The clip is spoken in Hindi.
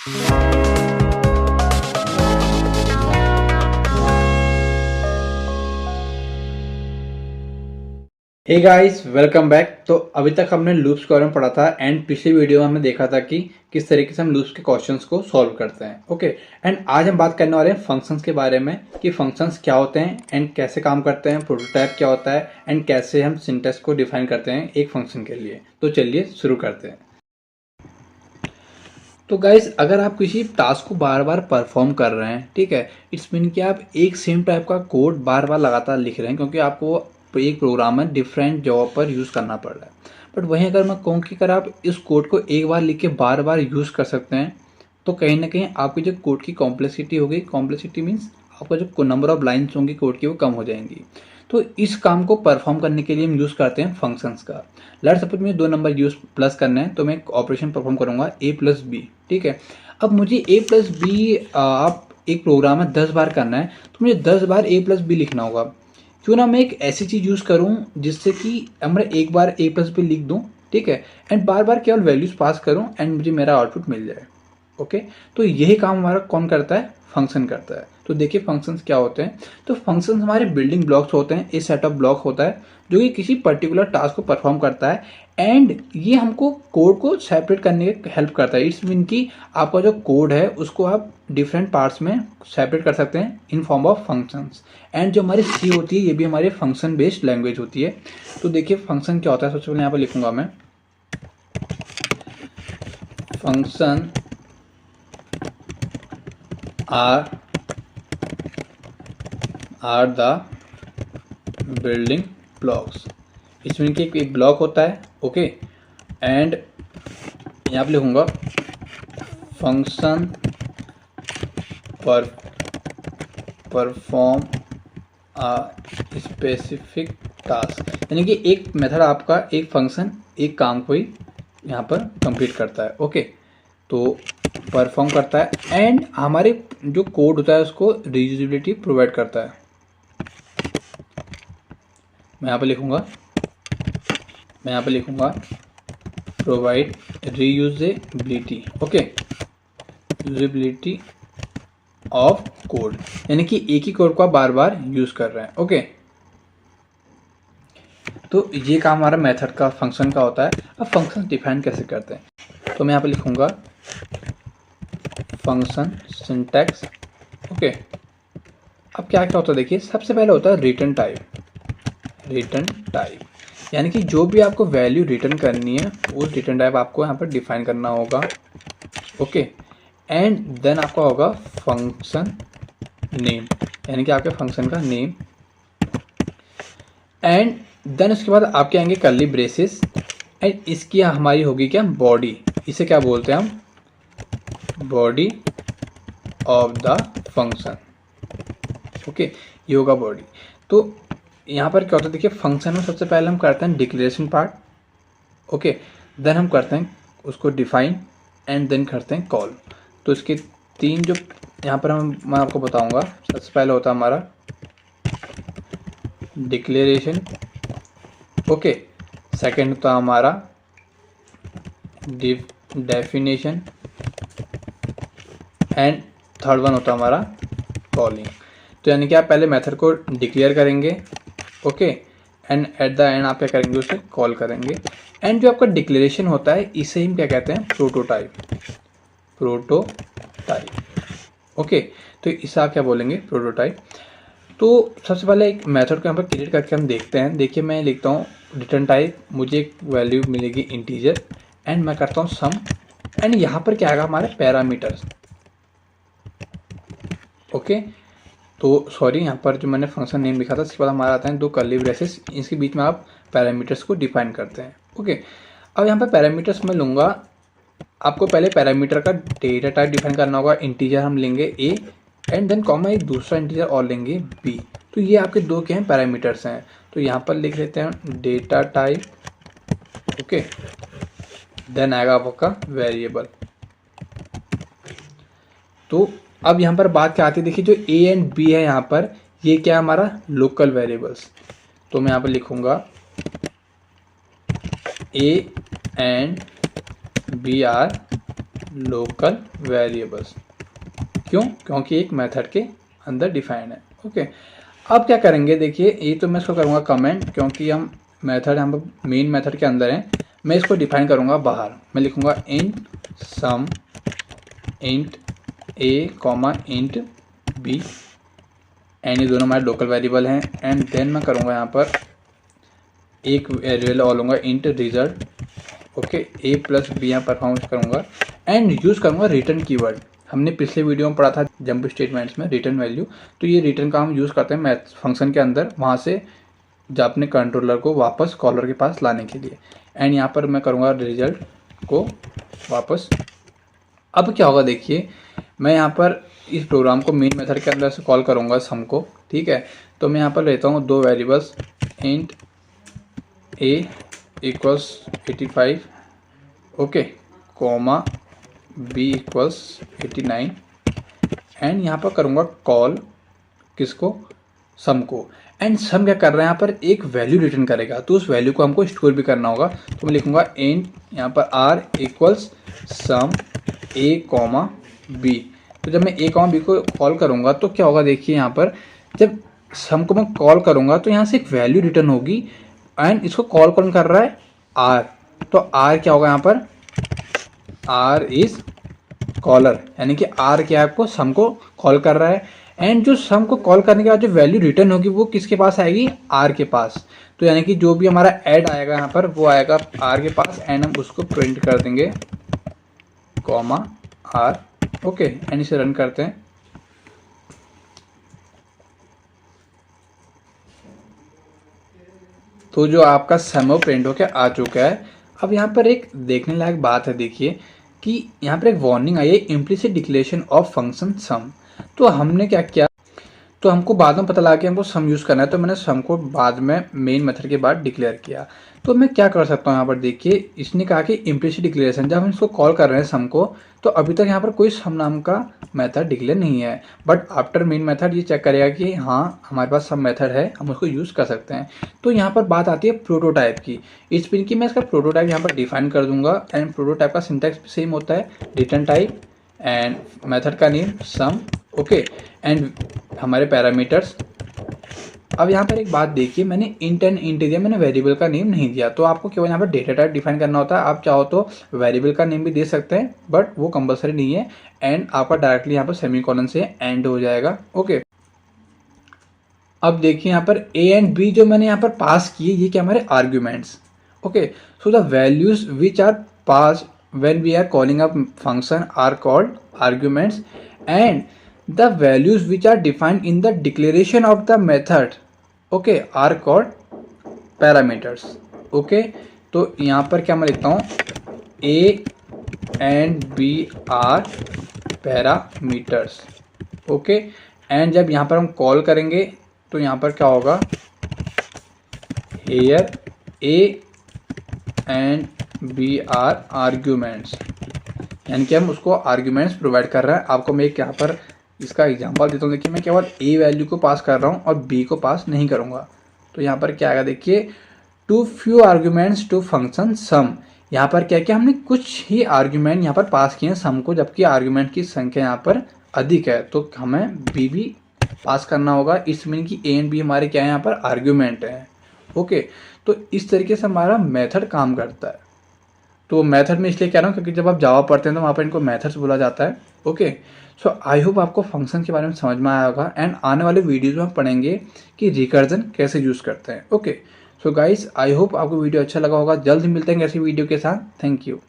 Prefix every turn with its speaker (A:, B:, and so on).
A: Hey guys, welcome back. तो अभी तक हमने लूप्स के बारे में पढ़ा था एंड पिछली वीडियो में हमने देखा था कि किस तरीके से हम लूप्स के क्वेश्चंस को सॉल्व करते हैं। ओके, एंड आज हम बात करने वाले हैं फंक्शंस के बारे में कि फंक्शंस क्या होते हैं एंड कैसे काम करते हैं, प्रोटोटाइप क्या होता है एंड कैसे हम सिंटैक्स को डिफाइन करते हैं एक फंक्शन के लिए। तो चलिए शुरू करते हैं। तो गाइस, अगर आप किसी टास्क को बार बार परफॉर्म कर रहे हैं, ठीक है, इट्स मीन कि आप एक सेम टाइप का कोड बार बार लगातार लिख रहे हैं क्योंकि आपको एक प्रोग्राम में डिफरेंट जगह पर यूज़ करना पड़ रहा है। बट वहीं अगर मैं कहूँ कि अगर आप इस कोड को एक बार लिख के बार बार यूज़ कर सकते हैं तो कहीं ना कहीं आपकी जो कोड की कॉम्प्लेक्सिटी होगी, कॉम्प्लेक्सिटी मीन्स आपका जो नंबर ऑफ लाइन्स होंगी कोड की वो कम हो जाएंगी। तो इस काम को परफॉर्म करने के लिए हम यूज़ करते हैं फंक्शंस का। लेट्स सपोज मुझे दो नंबर यूज प्लस करने हैं तो मैं एक ऑपरेशन परफॉर्म करूंगा a प्लस बी, ठीक है। अब मुझे a प्लस बी आप एक प्रोग्राम में 10 बार करना है तो मुझे 10 बार a प्लस बी लिखना होगा। क्यों ना मैं एक ऐसी चीज़ यूज़ करूं जिससे कि मैं एक बार a प्लस बी लिख दूं, ठीक है, एंड बार बार केवल वैल्यूज पास करूं एंड मुझे मेरा आउटपुट मिल जाए। ओके, तो यही काम हमारा कौन करता है? फंक्शन करता है। तो देखिए फंक्शंस क्या होते हैं। तो फंक्शंस हमारे बिल्डिंग ब्लॉक्स होते हैं, एक सेट ऑफ ब्लॉक होता है जो कि किसी पर्टिकुलर टास्क को परफॉर्म करता है एंड ये हमको कोड को सेपरेट करने में हेल्प करता है। इट्स मीन कि आपका जो कोड है उसको आप डिफरेंट पार्ट्स में सेपरेट कर सकते हैं in form of functions. And जो हमारी सी होती है ये भी हमारी फंक्शन बेस्ड लैंग्वेज होती है। तो देखिए फंक्शन क्या होता है। सबसे पहले यहाँ पर लिखूंगा मैं function are the building blocks. इसमें कि एक ब्लॉक होता है, ओके, एंड यहाँ पे लिखूंगा function perform a specific task, यानी कि एक मेथड आपका एक फंक्शन एक काम को ही यहाँ पर कंप्लीट करता है। ओके, तो परफॉर्म करता है एंड हमारे जो कोड होता है उसको रीयूजेबिलिटी प्रोवाइड करता है। मैं यहाँ पे लिखूंगा provide reusability, okay, usability of code, यानी कि एक ही कोड को आप बार बार यूज कर रहे हैं। ओके, तो ये काम हमारा मेथड का फंक्शन का होता है। अब फंक्शन डिफाइन कैसे करते हैं, तो मैं यहाँ पे लिखूंगा फंक्शन सिंटैक्स। ओके, अब क्या क्या होता है देखिए, सबसे पहले होता है रिटर्न टाइप, यानी कि जो भी आपको वैल्यू रिटर्न करनी है उस रिटर्न टाइप आपको यहाँ पर डिफाइन करना होगा। ओके, एंड देन आपका होगा फंक्शन नेम, यानी कि आपके फंक्शन का नेम, एंड देन उसके बाद आपके आएंगे कर्ली ब्रेसेस एंड इसकी हमारी होगी क्या, बॉडी। इसे क्या बोलते हैं हम, body of the function. Okay, ये होगा बॉडी। तो यहाँ पर क्या होता है देखिए, फंक्शन में सबसे पहले हम करते हैं डिक्लेरेशन पार्ट, ओके, देन हम करते हैं उसको डिफाइन एंड देन करते हैं कॉल। तो इसके तीन जो यहाँ पर मैं आपको बताऊंगा। सबसे पहले होता है हमारा डिक्लेरेशन, ओके, सेकेंड होता है हमारा डेफिनेशन एंड थर्ड वन होता है हमारा कॉलिंग। तो यानी कि आप पहले मेथड को डिक्लेयर करेंगे, okay, and at the end आप क्या करेंगे, उसे कॉल करेंगे। एंड जो आपका डिक्लेरेशन होता है इसे हम क्या कहते हैं, प्रोटोटाइप। ओके, तो इसे आप क्या बोलेंगे, प्रोटोटाइप। तो सबसे पहले एक मेथड को यहाँ पर क्रिएट करके हम देखते हैं। देखिए मैं लिखता हूँ रिटर्न टाइप, मुझे एक वैल्यू मिलेगी इंटीजर एंड मैं करता हूँ सम एंड यहाँ पर क्या आएगा, हमारे पैरामीटर्स। ओके, तो सॉरी, यहाँ पर जो मैंने फंक्शन नेम लिखा था इसके बाद हमारा आता है दो कर्ली ब्रेसेस, इसके बीच में आप पैरामीटर्स को डिफाइन करते हैं। ओके, अब यहाँ पर पैरामीटर्स में लूँगा, आपको पहले पैरामीटर का डेटा टाइप डिफाइन करना होगा। इंटीजर हम लेंगे a एंड देन कॉमा एक दूसरा इंटीजर और लेंगे b। तो ये आपके दो क्या हैं, पैरामीटर्स हैं। तो यहाँ पर लिख लेते हैं डेटा टाइप, ओके, देन आएगा आपका वेरिएबल। तो अब यहाँ पर बात क्या आती है देखिए, जो a एंड b है यहाँ पर ये क्या है, हमारा लोकल वेरिएबल्स। तो मैं यहाँ पर लिखूंगा a and b are local variables. क्यों? क्योंकि एक मेथड के अंदर डिफाइंड है। ओके, अब क्या करेंगे देखिए, ये तो मैं इसको करूँगा कमेंट, क्योंकि हम मेथड हम मेन मेथड के अंदर हैं। मैं इसको डिफाइन करूँगा बाहर। मैं लिखूँगा int sum int a comma int b, and ये दोनों हमारे लोकल वेरिएबल हैं। एंड देन मैं करूँगा यहाँ पर एक वेरिएबल और लूँगा int result. Okay, a plus b यहाँ परफॉर्म करूँगा एंड यूज़ करूँगा रिटर्न कीवर्ड। हमने पिछले वीडियो में पढ़ा था जंप स्टेटमेंट्स में रिटर्न वैल्यू, तो ये रिटर्न का हम यूज़ करते हैं मैथ फंक्शन के अंदर, वहाँ से जब अपने कंट्रोलर को वापस कॉलर के पास लाने के लिए। एंड यहाँ पर मैं करूँगा रिजल्ट को वापस। अब क्या होगा देखिए, मैं यहाँ पर इस प्रोग्राम को मेन मेथड के अंदर से कॉल करूँगा सम को। ठीक है, तो मैं यहाँ पर लेता हूँ दो variables, int a equals 85, okay, comma b equals 89, and यहाँ पर करूँगा कॉल किसको? सम को। एंड सम क्या कर रहा है यहाँ पर एक वैल्यू रिटर्न करेगा, तो उस वैल्यू को हमको स्टोर भी करना होगा। तो मैं लिखूँगा इंट यहाँ पर r equals sum a comma b. तो जब मैं ए कॉमा बी को कॉल करूँगा तो क्या होगा देखिए, यहाँ पर जब सम को मैं कॉल करूँगा तो यहाँ से एक वैल्यू रिटर्न होगी। एंड इसको कॉल कौन कर रहा है? आर। तो आर क्या होगा यहाँ पर? आर इज कॉलर, यानी कि आर क्या है? आपको सम को कॉल कर रहा है। एंड जो सम को कॉल करने के बाद जो वैल्यू रिटर्न होगी वो किसके पास आएगी? आर के पास। तो यानी कि जो भी हमारा ऐड आएगा यहाँ पर वो आएगा आर के पास, एंड हम उसको प्रिंट कर देंगे कॉमा आर। ओके, एंड इसे रन करते हैं। तो जो आपका सम प्रिंट होकर आ चुका है। अब यहाँ पर एक देखने लायक बात है, देखिए कि यहाँ पर एक वार्निंग आई है, इम्प्लिसिट डिक्लेरेशन ऑफ फंक्शन सम। तो हमने क्या किया, तो हमको बाद में पता लगा कि हमको सम यूज़ करना है, तो मैंने सम को बाद में मेन मेथड के बाद डिक्लेयर किया। तो मैं क्या कर सकता हूँ यहाँ पर देखिए, इसने कहा कि इम्प्लिसिट डिक्लेरेशन, जब हम इसको कॉल कर रहे हैं सम को, तो अभी तक यहाँ पर कोई सम नाम का मेथड डिक्लेयर नहीं है, बट आफ्टर मेन मेथड ये चेक करेगा कि हाँ हमारे पास सम मेथड है, हम उसको यूज़ कर सकते हैं। तो यहाँ पर बात आती है प्रोटोटाइप की। इस पिन की मैं इसका प्रोटोटाइप यहाँ पर डिफाइन कर दूंगा। एंड प्रोटोटाइप का सिंटैक्स भी सेम होता है, रिटर्न टाइप एंड मेथड का नेम सम। ओके, एंड हमारे पैरामीटर्स। अब यहाँ पर एक बात देखिए, मैंने इंट एंड इंट दिया, मैंने वेरिएबल का नेम नहीं दिया। तो आपको केवल यहाँ पर डेटा टाइप डिफाइन करना होता है। आप चाहो तो वेरिएबल का नेम भी दे सकते हैं, बट वो कंपलसरी नहीं है। एंड आपका डायरेक्टली यहाँ पर सेमीकोलन से एंड हो जाएगा। ओके, अब देखिए यहाँ पर ए एंड बी जो मैंने यहाँ पर पास किए, ये क्या हमारे arguments. Okay, so the values which are pass when we are calling a function are called arguments, and the values which are defined in the declaration of the method, okay, are called parameters. okay, तो यहाँ पर क्या मैं लिखता हूँ, a and b are parameters. okay, and जब यहाँ पर हम कॉल करेंगे तो यहाँ पर क्या होगा, here a and b are arguments, यानी कि हम उसको आर्ग्यूमेंट्स प्रोवाइड कर रहे हैं। आपको मैं एक यहाँ पर इसका एग्जांपल देता हूँ। देखिए मैं केवल ए वैल्यू को पास कर रहा हूँ और बी को पास नहीं करूँगा। तो यहाँ पर क्या आएगा देखिए, too few arguments to function sum. यहाँ पर क्या किया, हमने कुछ ही आर्ग्यूमेंट यहाँ पर पास किए हैं सम को, जबकि आर्ग्यूमेंट की संख्या यहाँ पर अधिक है, तो हमें बी भी पास करना होगा। इसमें कि ए एंड बी हमारे क्या है, यहाँ पर आर्ग्यूमेंट है। ओके, तो इस तरीके से हमारा मेथड काम करता है। तो मेथड में इसलिए कह रहा हूँ क्योंकि जब आप जावा पढ़ते हैं तो वहाँ पर इनको मेथड्स बोला जाता है। ओके, सो आई होप आपको फंक्शन के बारे में समझ में आया होगा। एंड आने वाले वीडियोज़ में हम पढ़ेंगे कि रिकर्जन कैसे यूज़ करते हैं। Okay, so guys I hope आपको वीडियो अच्छा लगा होगा। जल्द मिलते हैं ऐसी वीडियो के साथ। Thank you.